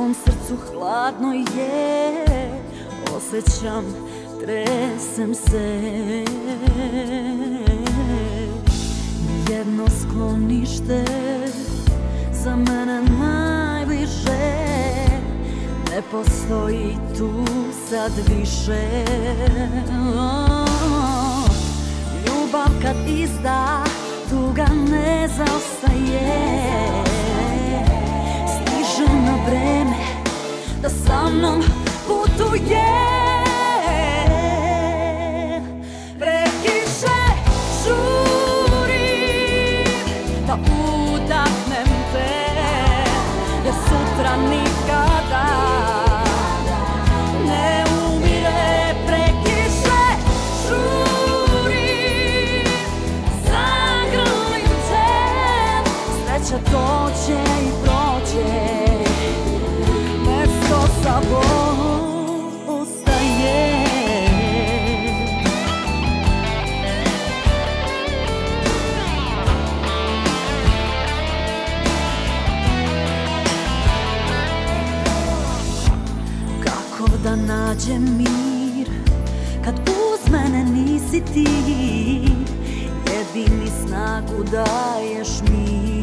mom srcu hladno je, osjećam, tresem se. Nijedno sklonište za mene najbliže ne postoji tu sad više. Ljubav kad izda, tuga ne zaostaje. Stiže na vreme da sa mnom putuje. Prekiše žurim da udahnem te, jer sutra nikada ne umire. Prekiše žurim, zagrlim te, sreća dođe i prođe, mesto sa Bogom ostaje. Kako da nađem mir kad uz mene nisi ti, jedini snagu daješ mi.